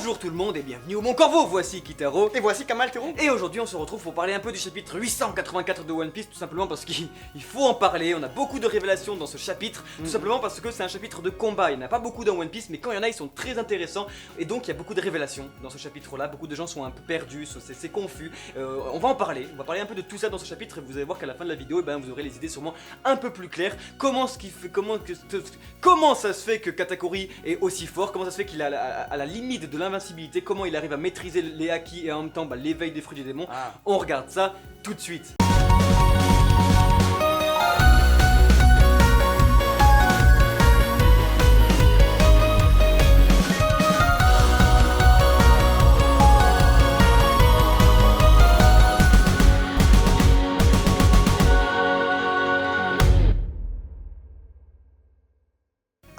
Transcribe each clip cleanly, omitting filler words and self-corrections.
Bonjour tout le monde et bienvenue au Mon Corvo, voici Kitaro. Et voici Kamal Tero. Et aujourd'hui on se retrouve pour parler un peu du chapitre 884 de One Piece, tout simplement parce qu'il faut en parler. On a beaucoup de révélations dans ce chapitre, tout simplement parce que c'est un chapitre de combat. Il n'y en a pas beaucoup dans One Piece, mais quand il y en a, ils sont très intéressants. Et donc il y a beaucoup de révélations dans ce chapitre-là. Beaucoup de gens sont un peu perdus, c'est confus. On va en parler, on va parler un peu de tout ça dans ce chapitre et vous allez voir qu'à la fin de la vidéo, vous aurez les idées sûrement un peu plus claires. Comment ça se fait que Katakuri est aussi fort, comment ça se fait qu'il est à la limite de l'invincibilité, comment il arrive à maîtriser les haki et en même temps l'éveil des fruits du démon. On regarde ça tout de suite.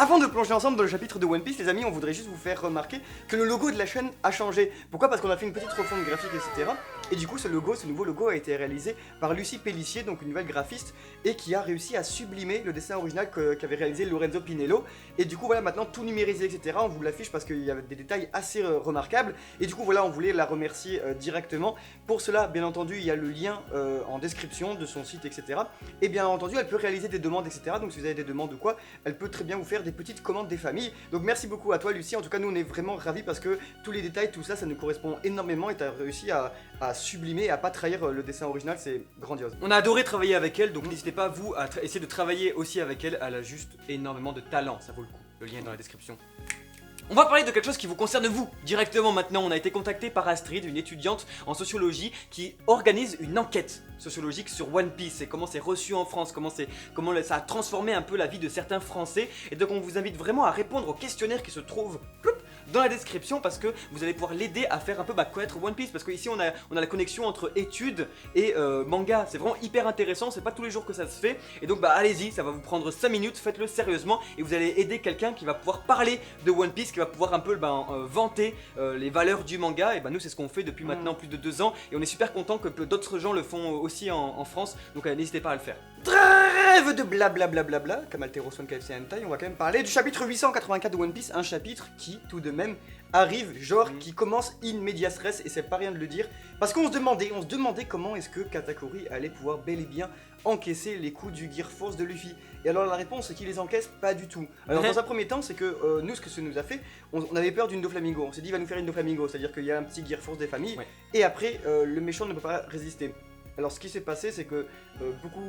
Avant de plonger ensemble dans le chapitre de One Piece, les amis, on voudrait juste vous faire remarquer que le logo de la chaîne a changé. Pourquoi? Parce qu'on a fait une petite refonte graphique, etc. Et du coup, ce nouveau logo a été réalisé par Lucie Pellissier, donc une nouvelle graphiste, et qui a réussi à sublimer le dessin original qu'avait réalisé Lorenzo Pinello. Et du coup, voilà, maintenant tout numérisé, etc. On vous l'affiche parce qu'il y a des détails assez remarquables. Et du coup, voilà, on voulait la remercier directement. Pour cela, bien entendu, il y a le lien en description de son site, etc. Et bien entendu, elle peut réaliser des demandes, etc. Donc si vous avez des demandes ou quoi, elle peut très bien vous faire des petites commandes des familles. Donc merci beaucoup à toi, Lucie. En tout cas, nous, on est vraiment ravis parce que tous les détails, tout ça, ça nous correspond énormément et tu as réussi à sublimer, à pas trahir le dessin original, c'est grandiose. On a adoré travailler avec elle, donc n'hésitez pas vous à essayer de travailler aussi avec elle. Elle a juste énormément de talent, ça vaut le coup. Le lien est dans la description. On va parler de quelque chose qui vous concerne vous, directement maintenant. On a été contacté par Astrid, une étudiante en sociologie qui organise une enquête sociologique sur One Piece et comment c'est reçu en France, comment ça a transformé un peu la vie de certains Français. Et donc on vous invite vraiment à répondre au questionnaire qui se trouve dans la description parce que vous allez pouvoir l'aider à faire un peu connaître One Piece, parce que ici on a la connexion entre études et manga. C'est vraiment hyper intéressant, c'est pas tous les jours que ça se fait. Et donc allez-y, ça va vous prendre 5 minutes, faites-le sérieusement et vous allez aider quelqu'un qui va pouvoir parler de One Piece, qui va pouvoir un peu vanter les valeurs du manga. Et nous c'est ce qu'on fait depuis maintenant plus de 2 ans et on est super content que d'autres gens le font aussi en France, donc n'hésitez pas à le faire. Trêve de blablabla, Kamal Tero Swan KFC Hentai, on va quand même parler du chapitre 884 de One Piece, un chapitre qui tout de même arrive, qui commence in medias res, et c'est pas rien de le dire, parce qu'on se demandait comment est-ce que Katakuri allait pouvoir bel et bien encaisser les coups du Gear Force de Luffy. Et alors la réponse c'est qu'il les encaisse pas du tout. Alors dans un premier temps c'est que nous, ce que ça nous a fait, on avait peur d'une Doflamingo, on s'est dit il va nous faire une Doflamingo, c'est-à-dire qu'il y a un petit Gear Force des familles, et après le méchant ne peut pas résister. Alors ce qui s'est passé c'est que beaucoup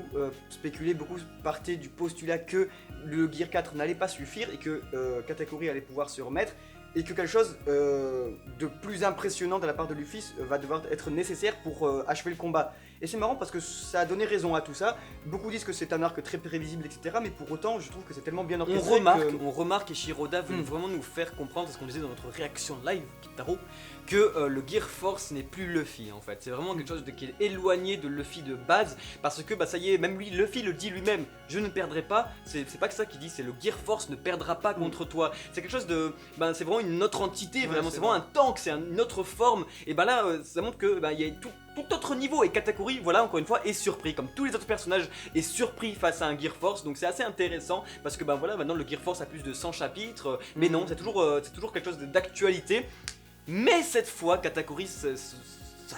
spéculaient, beaucoup partaient du postulat que le Gear 4 n'allait pas suffire et que Katakuri allait pouvoir se remettre et que quelque chose de plus impressionnant de la part de Luffy va devoir être nécessaire pour achever le combat. Et c'est marrant parce que ça a donné raison à tout ça. Beaucoup disent que c'est un arc très prévisible, etc. Mais pour autant, je trouve que c'est tellement bien orchestré. On remarque et Shiroda veut vraiment nous faire comprendre, ce qu'on disait dans notre réaction live, Kitaro, que le Gear Force n'est plus Luffy en fait. C'est vraiment quelque chose qui est éloigné de Luffy de base. Parce que ça y est, même lui, Luffy le dit lui-même, je ne perdrai pas. C'est pas que ça qu'il dit, c'est le Gear Force ne perdra pas contre toi. C'est quelque chose de. C'est vraiment une autre entité, vraiment. C'est vraiment un tank, c'est une autre forme. Et là, ça montre que il y a tout autre niveau. Et Katakuri, voilà, encore une fois, est surpris. Comme tous les autres personnages, est surpris face à un Gear Force. Donc c'est assez intéressant. Parce que voilà, maintenant le Gear Force a plus de 100 chapitres. Mais non, c'est toujours quelque chose d'actualité. Mais cette fois, Katakuri, ça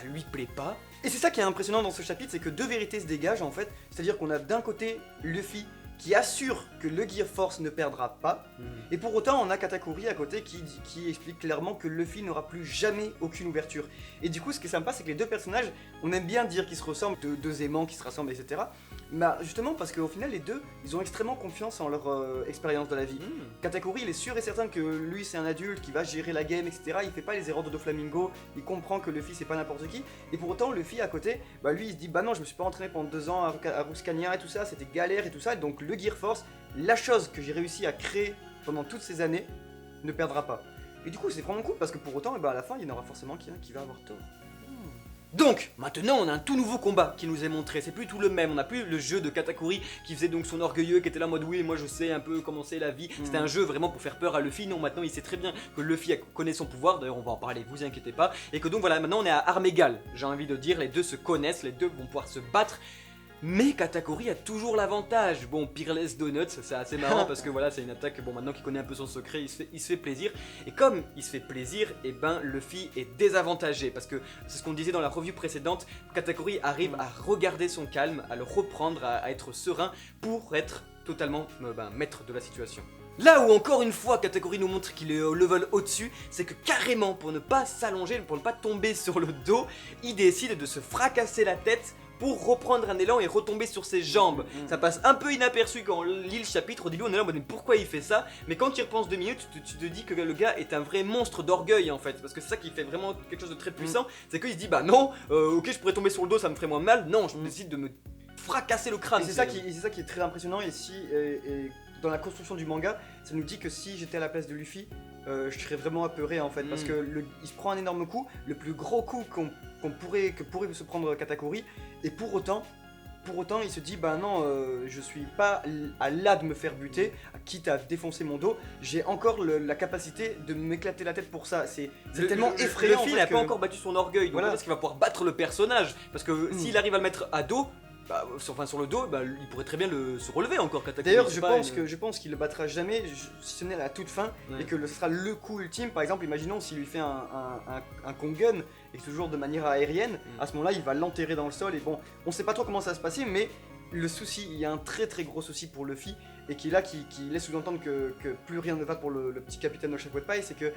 lui plaît pas. Et c'est ça qui est impressionnant dans ce chapitre, c'est que deux vérités se dégagent en fait. C'est-à-dire qu'on a d'un côté Luffy qui assure que le Gear Force ne perdra pas, et pour autant on a Katakuri à côté qui explique clairement que Luffy n'aura plus jamais aucune ouverture. Et du coup ce qui est sympa c'est que les deux personnages, on aime bien dire qu'ils se ressemblent, deux aimants qui se rassemblent, etc. Mais justement parce qu'au final les deux, ils ont extrêmement confiance en leur expérience de la vie. Katakuri il est sûr et certain que lui c'est un adulte qui va gérer la game, etc. Il fait pas les erreurs de Doflamingo, il comprend que Luffy c'est pas n'importe qui, et pour autant Luffy à côté, lui il se dit non je me suis pas entraîné pendant 2 ans à Ruscania et tout ça, c'était galère et tout ça, donc le Gear Force, la chose que j'ai réussi à créer pendant toutes ces années, ne perdra pas. Et du coup c'est vraiment cool parce que pour autant à la fin il y en aura forcément qui va avoir tort. Donc, maintenant on a un tout nouveau combat qui nous est montré, c'est plus tout le même, on n'a plus le jeu de Katakuri qui faisait donc son orgueilleux, qui était là en mode oui moi je sais un peu comment c'est la vie, c'était un jeu vraiment pour faire peur à Luffy. Non, maintenant il sait très bien que Luffy connaît son pouvoir, d'ailleurs on va en parler, vous inquiétez pas, et que donc voilà, maintenant on est à armes égales, j'ai envie de dire, les deux se connaissent, les deux vont pouvoir se battre. Mais Katakuri a toujours l'avantage. Bon, Peerless Donuts, c'est assez marrant parce que voilà, c'est une attaque, bon, maintenant qu'il connaît un peu son secret, il se fait plaisir. Et comme il se fait plaisir, et ben Luffy est désavantagé. Parce que c'est ce qu'on disait dans la revue précédente, Katakuri arrive à regarder son calme, à le reprendre, à être serein pour être totalement maître de la situation. Là où encore une fois Katakuri nous montre qu'il est au level au-dessus, c'est que carrément pour ne pas s'allonger, pour ne pas tomber sur le dos, il décide de se fracasser la tête pour reprendre un élan et retomber sur ses jambes. Ça passe un peu inaperçu quand on lit le chapitre, au début on est là en mode pourquoi il fait ça, mais quand tu y repenses 2 minutes, tu te dis que le gars est un vrai monstre d'orgueil en fait, parce que c'est ça qui fait vraiment quelque chose de très puissant, c'est qu'il se dit bah non, ok je pourrais tomber sur le dos, ça me ferait moins mal, non, je décide de me fracasser le crâne. Et c'est ça qui est très impressionnant ici, et dans la construction du manga, ça nous dit que si j'étais à la place de Luffy, je serais vraiment apeuré en fait, parce que il se prend un énorme coup, le plus gros coup que pourrait se prendre Katakuri, et pour autant il se dit bah non, je suis pas à là de me faire buter, quitte à défoncer mon dos, j'ai encore la capacité de m'éclater la tête pour ça. C'est tellement effrayant. Luffy n'a pas encore battu son orgueil, donc voilà, est-ce qu'il va pouvoir battre le personnage, parce que s'il arrive à le mettre à dos, sur le dos, il pourrait très bien se relever encore Katakuri. D'ailleurs, je pense qu'il le battra jamais, si ce n'est à la toute fin, et que ce sera le coup ultime. Par exemple, imaginons s'il lui fait un Kongen, et toujours de manière aérienne, à ce moment-là, il va l'enterrer dans le sol. Et bon, on sait pas trop comment ça va se passer, mais le souci, il y a un très très gros souci pour Luffy, et qui laisse sous-entendre que plus rien ne va pour le petit capitaine de chapeau de paille, c'est que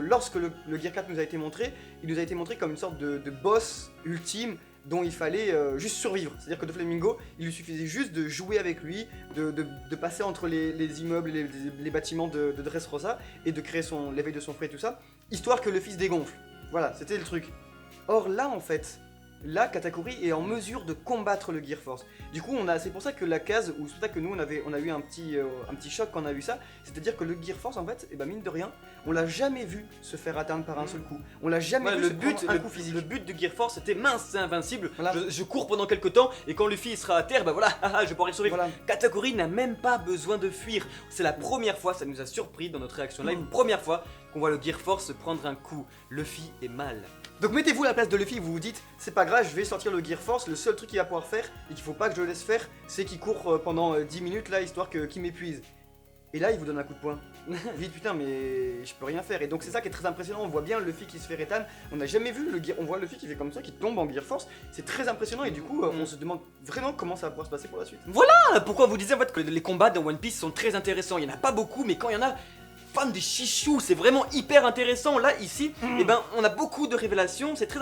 lorsque le Gear 4 nous a été montré, il nous a été montré comme une sorte de boss ultime, dont il fallait juste survivre. C'est-à-dire que Doflamingo, il lui suffisait juste de jouer avec lui, de passer entre les immeubles et les bâtiments de Dressrosa, et de créer l'éveil de son frère et tout ça, histoire que le fils dégonfle. Voilà, c'était le truc. Or là, en fait, Katakuri est en mesure de combattre le Gear Force. Du coup, c'est pour ça que la case, ou c'est pour ça que nous, on a eu un petit choc quand on a vu ça, c'est-à-dire que le Gear Force, en fait, mine de rien, on l'a jamais vu se faire atteindre par un seul coup. On l'a jamais vu un coup physique. Le but de Gear Force, c'était mince, c'est invincible, voilà. je cours pendant quelques temps, et quand Luffy sera à terre, voilà, je vais pouvoir y survivre. Voilà. Katakuri n'a même pas besoin de fuir. C'est la première fois, ça nous a surpris dans notre réaction live, première fois qu'on voit le Gear Force prendre un coup. Luffy est mal. Donc mettez-vous à la place de Luffy, vous vous dites, c'est pas grave, je vais sortir le Gear Force, le seul truc qu'il va pouvoir faire, et qu'il faut pas que je le laisse faire, c'est qu'il court pendant 10 minutes là, histoire qu'il m'épuise. Et là, il vous donne un coup de poing. Vous dites putain, mais je peux rien faire. Et donc c'est ça qui est très impressionnant, on voit bien Luffy qui se fait rétane, on n'a jamais vu on voit Luffy qui fait comme ça, qui tombe en Gear Force, c'est très impressionnant, et du coup, on se demande vraiment comment ça va pouvoir se passer pour la suite. Voilà pourquoi vous disiez en fait que les combats dans One Piece sont très intéressants, il y en a pas beaucoup, mais quand il y en a, fan des chichous, c'est vraiment hyper intéressant. Là, ici, on a beaucoup de révélations, c'est très...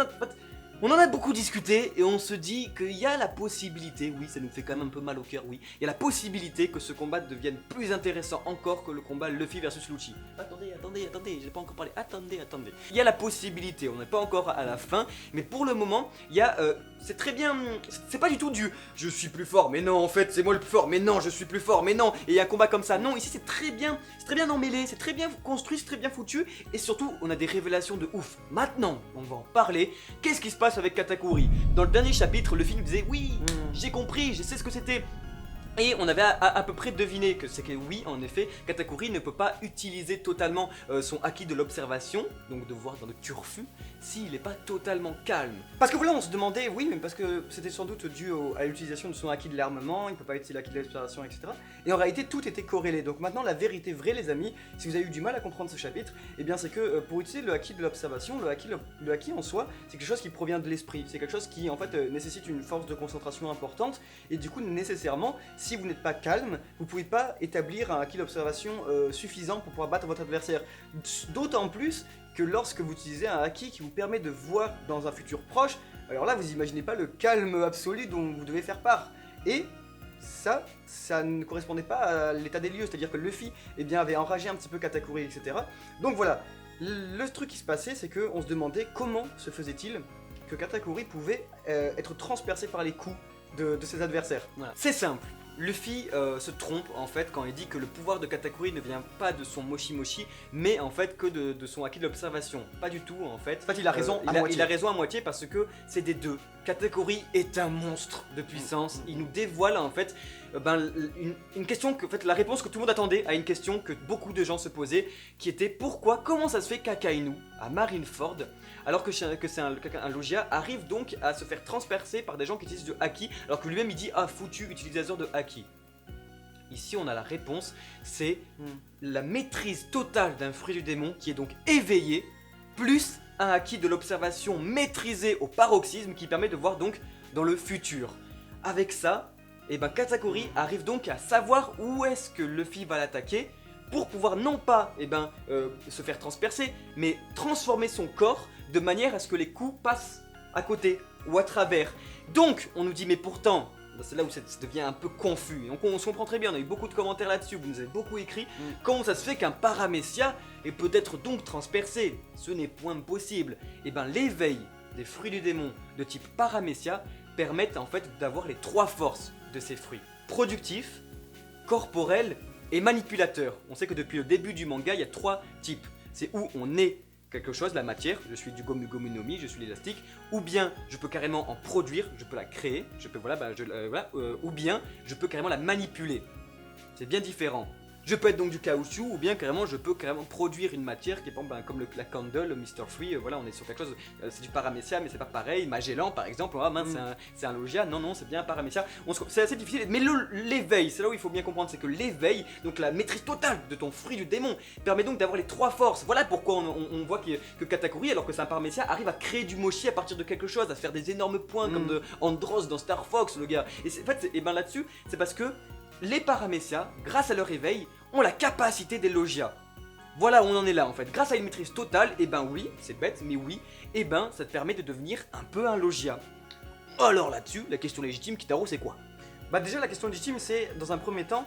On en a beaucoup discuté et on se dit qu'il y a la possibilité, oui ça nous fait quand même un peu mal au cœur, oui, il y a la possibilité que ce combat devienne plus intéressant encore que le combat Luffy versus Lucci. Attendez, j'ai pas encore parlé, attendez. Il y a la possibilité, on n'est pas encore à la fin, mais pour le moment, il y a... c'est très bien, c'est pas du tout du je suis plus fort, mais non en fait c'est moi le plus fort, mais non je suis plus fort, mais non, et il y a un combat comme ça, non, ici c'est très bien emmêlé, c'est très bien construit, c'est très bien foutu, et surtout on a des révélations de ouf. Maintenant, on va en parler, qu'est-ce qui se passe avec Katakuri? Dans le dernier chapitre, le film disait oui, j'ai compris, je sais ce que c'était. Et on avait à peu près deviné que c'est que oui, en effet, Katakuri ne peut pas utiliser totalement son acquis de l'observation, donc de voir dans le turfu, s'il n'est pas totalement calme. Parce que voilà, on se demandait, oui, mais parce que c'était sans doute dû à l'utilisation de son acquis de l'armement, il peut pas utiliser l'acquis de l'observation, etc. Et en réalité, tout était corrélé. Donc maintenant, la vérité vraie, les amis, si vous avez eu du mal à comprendre ce chapitre, eh bien c'est que pour utiliser le acquis de l'observation, le acquis en soi, c'est quelque chose qui provient de l'esprit. C'est quelque chose qui, en fait, nécessite une force de concentration importante, et du coup, nécessairement, si vous n'êtes pas calme, vous pouvez pas établir un acquis d'observation suffisant pour pouvoir battre votre adversaire. D'autant plus que lorsque vous utilisez un acquis qui vous permet de voir dans un futur proche, alors là vous imaginez pas le calme absolu dont vous devez faire part. Et ça ne correspondait pas à l'état des lieux, c'est-à-dire que Luffy avait enragé un petit peu Katakuri, etc. Donc voilà, le truc qui se passait, c'est qu'on se demandait comment se faisait-il que Katakuri pouvait être transpercé par les coups de ses adversaires. Voilà. C'est simple. Luffy se trompe en fait quand il dit que le pouvoir de Katakuri ne vient pas de son Moshi Moshi, mais en fait que de son acquis de l'observation. Pas du tout en fait. En fait, il a raison à moitié. Il a raison à moitié parce que c'est des deux. Katakuri est un monstre de puissance. Il nous dévoile en fait une question que, en fait, la réponse que tout le monde attendait à une question que beaucoup de gens se posaient, qui était comment ça se fait qu'Akainu, à Marineford, alors que c'est un Logia, arrive donc à se faire transpercer par des gens qui utilisent du Haki, alors que lui-même il dit foutu utilisateur de Haki. Ici on a la réponse, c'est la maîtrise totale d'un fruit du démon qui est donc éveillé, plus un Haki de l'observation maîtrisé au paroxysme qui permet de voir donc dans le futur. Avec ça, Katakuri arrive donc à savoir où est-ce que Luffy va l'attaquer pour pouvoir non pas se faire transpercer, mais transformer son corps de manière à ce que les coups passent à côté ou à travers. Donc on nous dit mais pourtant, c'est là où ça devient un peu confus. Donc on se comprend très bien, on a eu beaucoup de commentaires là-dessus, vous nous avez beaucoup écrit. Comment ça se fait qu'un Paramecia est peut-être donc transpercé? Ce n'est point possible. L'éveil des fruits du démon de type Paramecia permettent en fait d'avoir les trois forces de ces fruits. Productif, corporel et manipulateur. On sait que depuis le début du manga, il y a trois types. C'est où on est quelque chose, la matière, je suis du Gomu Gomu no Mi, je suis l'élastique, ou bien je peux carrément en produire, je peux la créer, je peux ou bien je peux carrément la manipuler. C'est bien différent. Je peux être donc du caoutchouc, ou bien carrément je peux carrément produire une matière qui est comme la Candle, le Mr. Free, on est sur quelque chose, c'est du Paramecia mais c'est pas pareil. Magellan par exemple, c'est un Logia, non c'est bien un Paramecia, c'est assez difficile, mais l'éveil, c'est là où il faut bien comprendre, c'est que l'éveil, donc la maîtrise totale de ton fruit du démon, permet donc d'avoir les trois forces. Voilà pourquoi on voit que Katakuri, alors que c'est un Paramecia, arrive à créer du Moshi à partir de quelque chose, à faire des énormes points comme de Andros dans Star Fox, le gars. Et en fait, là-dessus, c'est parce que les Paramecia, grâce à leur éveil, ont la capacité des Logia. Voilà où on en est là en fait. Grâce à une maîtrise totale, oui, c'est bête, mais oui, ça te permet de devenir un peu un Logia. Alors là-dessus, la question légitime, Kitaro, c'est quoi? Déjà, la question légitime, c'est, dans un premier temps,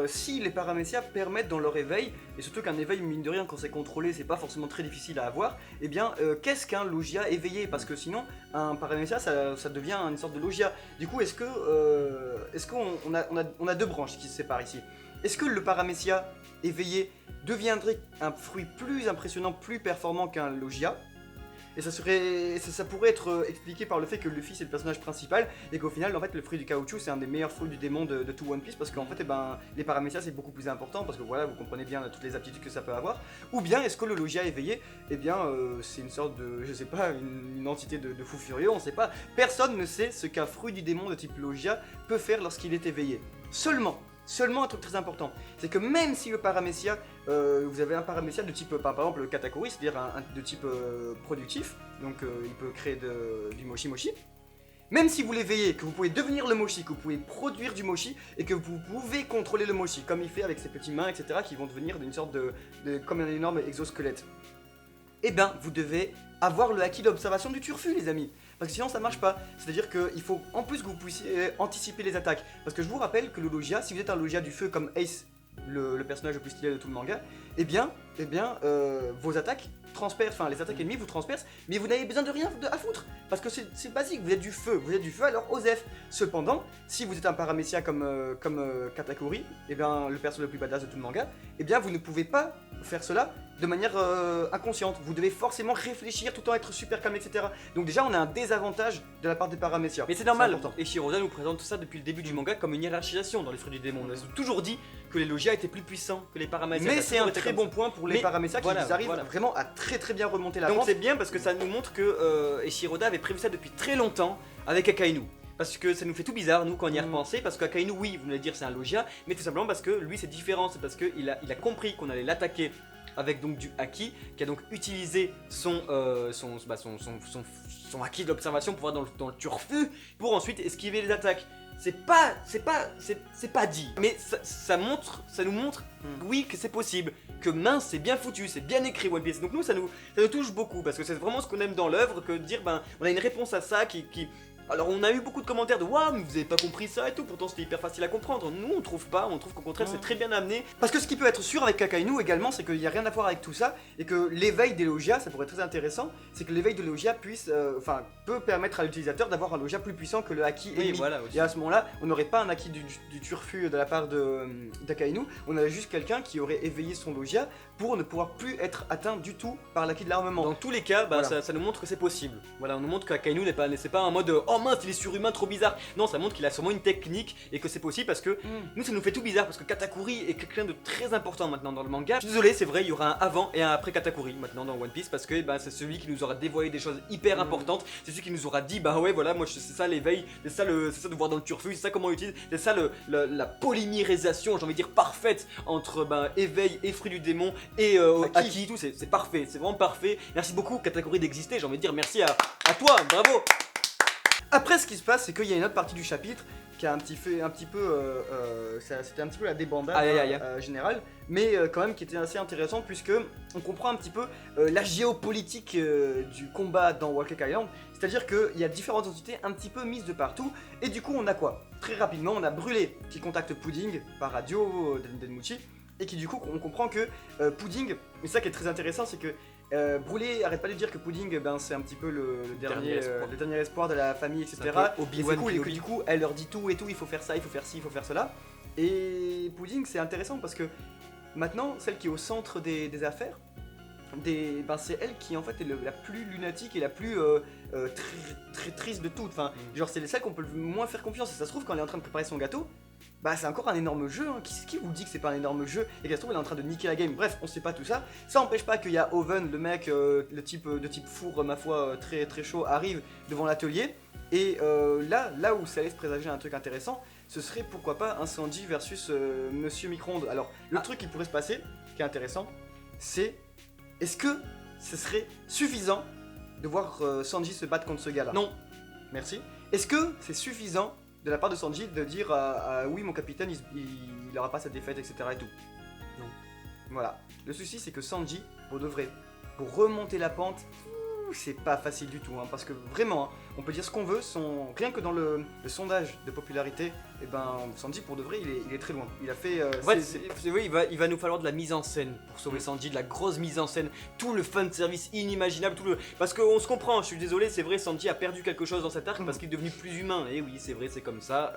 si les Paramecia permettent dans leur éveil, et surtout qu'un éveil, mine de rien, quand c'est contrôlé, c'est pas forcément très difficile à avoir, qu'est-ce qu'un Logia éveillé? Parce que sinon, un Paramecia, ça devient une sorte de Logia. Du coup, est-ce qu'on a deux branches qui se séparent ici? Est-ce que le Paramecia éveillé deviendrait un fruit plus impressionnant, plus performant qu'un Logia? Et ça pourrait être expliqué par le fait que Luffy c'est le personnage principal et qu'au final en fait le fruit du caoutchouc c'est un des meilleurs fruits du démon de tout One Piece parce qu'en fait les Paramecia c'est beaucoup plus important parce que voilà vous comprenez bien toutes les aptitudes que ça peut avoir. Ou bien est-ce que le Logia éveillé c'est une sorte de, je sais pas, une entité de fou furieux, on sait pas. Personne ne sait ce qu'un fruit du démon de type Logia peut faire lorsqu'il est éveillé. Seulement un truc très important, c'est que même si le Paramecia, vous avez un Paramecia de type, par exemple le Katakuri, c'est-à-dire de type productif, donc il peut créer du Moshi Moshi, même si vous l'éveillez, que vous pouvez devenir le Moshi, que vous pouvez produire du Moshi, et que vous pouvez contrôler le Moshi, comme il fait avec ses petites mains, etc., qui vont devenir d'une sorte comme un énorme exosquelette, vous devez avoir le Haki d'observation du turfu, les amis. Parce que sinon ça marche pas, c'est-à-dire qu'il faut en plus que vous puissiez anticiper les attaques. Parce que je vous rappelle que le Logia, si vous êtes un Logia du feu comme Ace, le personnage le plus stylé de tout le manga, vos attaques transpercent, les attaques ennemies vous transpercent, mais vous n'avez besoin de rien à foutre. Parce que c'est basique, vous êtes du feu alors Osef. Cependant, si vous êtes un Paramecia comme Katakuri, le personnage le plus badass de tout le manga, vous ne pouvez pas faire cela de manière inconsciente. Vous devez forcément réfléchir tout le temps, être super calme, etc. Donc déjà on a un désavantage de la part des Paramecia. Mais c'est normal, et Shiroda nous présente ça depuis le début du manga comme une hiérarchisation dans les fruits du démon. On a toujours dit que les Logia étaient plus puissants que les Paramecia. Mais c'est un très bon point pour les Paramecia qui arrivent vraiment à très bien remonter la pente. Donc c'est bien parce que ça nous montre que Eiichiroda avait prévu ça depuis très longtemps avec Akainu. Parce que ça nous fait tout bizarre, nous, quand on y a repensé, parce qu'Akainu, oui, vous venez de dire c'est un Logia, mais tout simplement parce que lui c'est différent, c'est parce qu'il a compris qu'on allait l'attaquer avec donc du Haki, qui a donc utilisé son Haki d'observation pour voir dans le turfu, pour ensuite esquiver les attaques. C'est pas dit, mais ça nous montre oui que c'est possible, que mince c'est bien foutu, c'est bien écrit One Piece. Donc nous ça nous touche beaucoup parce que c'est vraiment ce qu'on aime dans l'œuvre, que de dire on a une réponse à ça qui Alors on a eu beaucoup de commentaires de waouh mais vous avez pas compris ça et tout, pourtant c'était hyper facile à comprendre. Nous on trouve pas, on trouve qu'au contraire c'est très bien amené. Parce que ce qui peut être sûr avec Kakainu également, c'est qu'il n'y a rien à voir avec tout ça, et que l'éveil des logias, ça pourrait être très intéressant, c'est que l'éveil de logia peut permettre à l'utilisateur d'avoir un logia plus puissant que le haki Oui ennemi. voilà aussi. Et à ce moment-là, on n'aurait pas un haki du turfu de la part d'Akainu, on aurait juste quelqu'un qui aurait éveillé son logia pour ne pouvoir plus être atteint du tout par l'acquis de l'armement. Dans tous les cas, bah, Voilà. ça nous montre que c'est possible. Voilà, on nous montre qu'Akainu c'est pas un mode oh mince, il est surhumain, trop bizarre. Non, ça montre qu'il a sûrement une technique et que c'est possible parce que nous, ça nous fait tout bizarre parce que Katakuri est quelqu'un de très important maintenant dans le manga. Je suis désolé, c'est vrai, il y aura un avant et un après Katakuri maintenant dans One Piece parce que bah, c'est celui qui nous aura dévoilé des choses hyper importantes. C'est celui qui nous aura dit bah ouais, voilà, moi c'est ça l'éveil, c'est ça de voir dans le turfu, c'est ça comment on utilise, c'est ça la polymérisation, j'ai envie de dire parfaite entre éveil et fruit du démon et Haki, tout, c'est parfait, c'est vraiment parfait. Merci beaucoup Katakuri d'exister, j'ai envie de dire merci à toi, bravo. Après, ce qui se passe, c'est qu'il y a une autre partie du chapitre qui a c'était un petit peu la débandade générale, mais quand même qui était assez intéressante puisque on comprend un petit peu la géopolitique du combat dans Whole Cake Island, c'est-à-dire qu'il y a différentes entités un petit peu mises de partout, et du coup on a quoi? Très rapidement, on a Brûlé qui contacte Pudding par radio Denmuchi, et qui du coup on comprend que Pudding, mais ça qui est très intéressant, c'est que Brûlé arrête pas de dire que Pudding c'est un petit peu le dernier espoir de la famille, etc. Et c'est cool, et que du coup elle leur dit tout et tout, il faut faire ça, il faut faire ci, il faut faire cela. Et Pudding c'est intéressant parce que maintenant celle qui est au centre des affaires, c'est elle qui en fait est la plus lunatique et la plus très triste de toutes. Enfin, genre c'est celle qu'on peut le moins faire confiance, et ça se trouve quand elle est en train de préparer son gâteau, bah c'est encore un énorme jeu, hein. Qui vous dit que c'est pas un énorme jeu et qu'elle se trouve elle est en train de niquer la game? Bref, on sait pas tout ça. Ça empêche pas qu'il y a Oven, le mec, de type four, ma foi, très très chaud, arrive devant l'atelier. Et là où ça laisse présager un truc intéressant, ce serait pourquoi pas un Sanji versus Monsieur Micro-ondes. Alors, le truc qui pourrait se passer, qui est intéressant, c'est est-ce que ce serait suffisant de voir Sanji se battre contre ce gars-là? Non. Merci. Est-ce que c'est suffisant de la part de Sanji de dire oui mon capitaine il aura pas sa défaite, etc. et tout? Non. Voilà. Le souci c'est que Sanji, pour de vrai, pour remonter la pente, c'est pas facile du tout, hein, parce que vraiment, hein, on peut dire ce qu'on veut, rien que dans le sondage de popularité, et Sanji pour de vrai il est très loin. Il a fait. Oui, il va nous falloir de la mise en scène pour sauver Sanji, de la grosse mise en scène, tout le fan service inimaginable, parce qu'on se comprend. Je suis désolé, c'est vrai, Sanji a perdu quelque chose dans cet arc parce qu'il est devenu plus humain. Et oui, c'est vrai, c'est comme ça.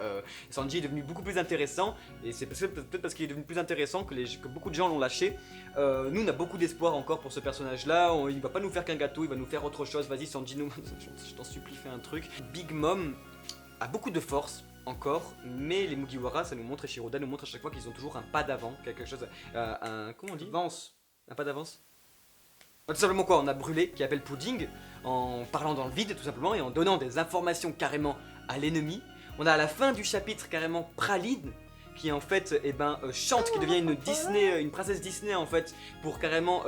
Sanji est devenu beaucoup plus intéressant, et c'est peut-être parce qu'il est devenu plus intéressant que beaucoup de gens l'ont lâché. Nous, on a beaucoup d'espoir encore pour ce personnage-là. Il va pas nous faire qu'un gâteau, il va nous faire autre chose. Vas-y, Sanji, je t'en supplie, fais un truc. Big Mom a beaucoup de force encore, mais les Mugiwara, ça nous montre, et Shiroda nous montre à chaque fois qu'ils ont toujours un pas d'avant, quelque chose, comment on dit? Un pas d'avance. Tout simplement quoi, on a Brûlé qui appelle Pudding en parlant dans le vide tout simplement et en donnant des informations carrément à l'ennemi. On a à la fin du chapitre carrément Praline qui en fait chante, qui devient une princesse Disney en fait, pour carrément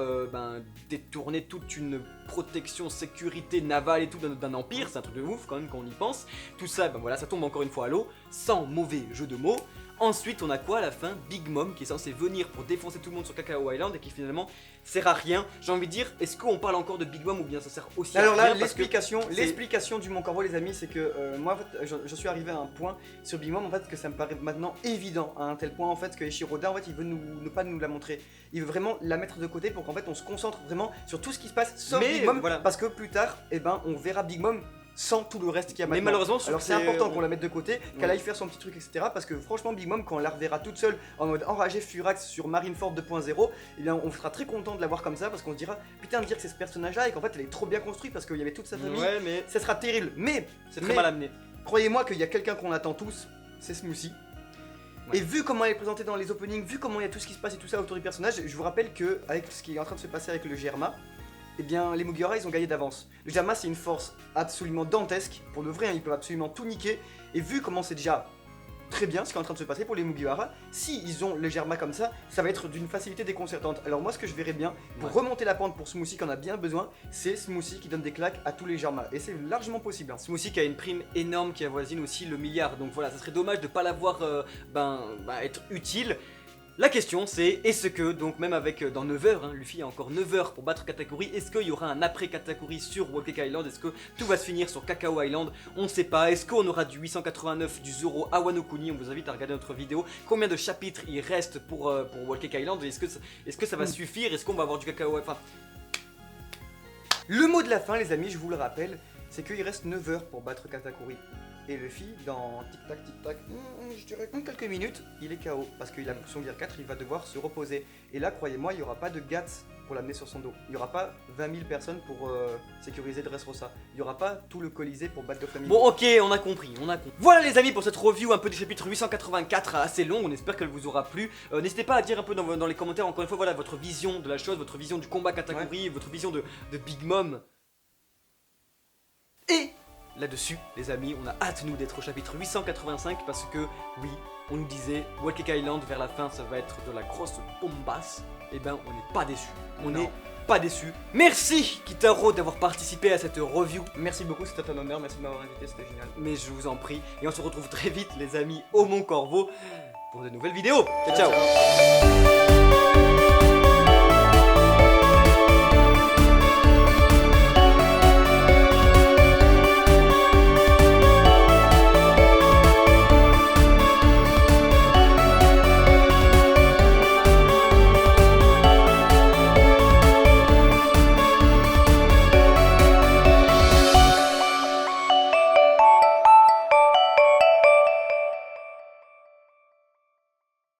détourner toute une protection, sécurité navale et tout d'un empire. C'est un truc de ouf quand même quand on y pense. Tout ça, voilà, ça tombe encore une fois à l'eau, sans mauvais jeu de mots. Ensuite, on a quoi à la fin? Big Mom qui est censé venir pour défoncer tout le monde sur Cacao Island et qui finalement sert à rien. J'ai envie de dire, est-ce qu'on parle encore de Big Mom ou bien ça sert aussi à rien? Alors là, l'explication du Mon Corvo, les amis, c'est que moi, en fait, je suis arrivé à un point sur Big Mom, en fait, que ça me paraît maintenant évident, à un tel point, en fait, que Ishiroda, en fait, il veut ne pas nous la montrer. Il veut vraiment la mettre de côté pour qu'en fait, on se concentre vraiment sur tout ce qui se passe, sauf Big Mom, voilà. Parce que plus tard, on verra Big Mom sans tout le reste qu'il y a maintenant. Mais malheureusement, alors c'est important qu'on la mette de côté, qu'elle aille faire son petit truc, etc. Parce que franchement, Big Mom, quand on la reverra toute seule en mode enragé Furax sur Marineford 2.0, eh bien on sera très content de la voir comme ça parce qu'on se dira putain de dire que c'est ce personnage-là et qu'en fait elle est trop bien construite parce qu'il y avait toute sa famille. Ouais, mais ça sera terrible. Mais c'est très mal amené. Croyez-moi qu'il y a quelqu'un qu'on attend tous, c'est Smoothie. Ouais. Et vu comment elle est présentée dans les openings, vu comment il y a tout ce qui se passe et tout ça autour du personnage, je vous rappelle que avec ce qui est en train de se passer avec le Germa, eh bien les Mugiwara ils ont gagné d'avance. Le Germa c'est une force absolument dantesque, pour le vrai, hein, ils peuvent absolument tout niquer. Et vu comment c'est déjà très bien ce qui est en train de se passer pour les Mugiwara, si ils ont le Germa comme ça, ça va être d'une facilité déconcertante. Alors moi ce que je verrais bien, pour remonter la pente pour Smoothie qui en a bien besoin, c'est Smoothie qui donne des claques à tous les Germa. Et c'est largement possible. Hein. Smoothie qui a une prime énorme qui avoisine aussi le milliard. Donc voilà, ça serait dommage de pas la voir être utile. La question c'est, est-ce que, donc même avec dans 9 heures, hein, Luffy a encore 9 heures pour battre Katakuri, est-ce qu'il y aura un après Katakuri sur Whole Cake Island? Est-ce que tout va se finir sur Cacao Island? On ne sait pas. Est-ce qu'on aura du 889 du Zoro à Wano Kuni? On vous invite à regarder notre vidéo. Combien de chapitres il reste pour Whole Cake Island? Est-ce que ça va suffire? Est-ce qu'on va avoir du cacao? Enfin... Le mot de la fin, les amis, je vous le rappelle, c'est qu'il reste 9 heures pour battre Katakuri. Et Luffy, dans tic-tac, je dirais en quelques minutes, il est KO. Parce qu'il a son Gear 4, il va devoir se reposer. Et là, croyez-moi, il n'y aura pas de gats pour l'amener sur son dos. Il n'y aura pas 20 000 personnes pour sécuriser Dressrosa. Il n'y aura pas tout le Colisée pour battre Doflamingo. Bon, ok, on a compris. Voilà les amis pour cette review un peu du chapitre 884, assez long, on espère qu'elle vous aura plu. N'hésitez pas à dire un peu dans les commentaires, encore une fois, voilà, votre vision de la chose, votre vision du combat Katakuri, votre vision de Big Mom. Et là-dessus, les amis, on a hâte nous d'être au chapitre 885 parce que, oui, on nous disait, Whole Cake Island vers la fin ça va être de la grosse bombasse. Et ben, on n'est pas déçus. On n'est pas déçus. Merci Kitaro d'avoir participé à cette review. Merci beaucoup, c'était un honneur, merci de m'avoir invité, c'était génial. Mais je vous en prie. Et on se retrouve très vite, les amis, au Mont Corvo pour de nouvelles vidéos. Ciao, ciao.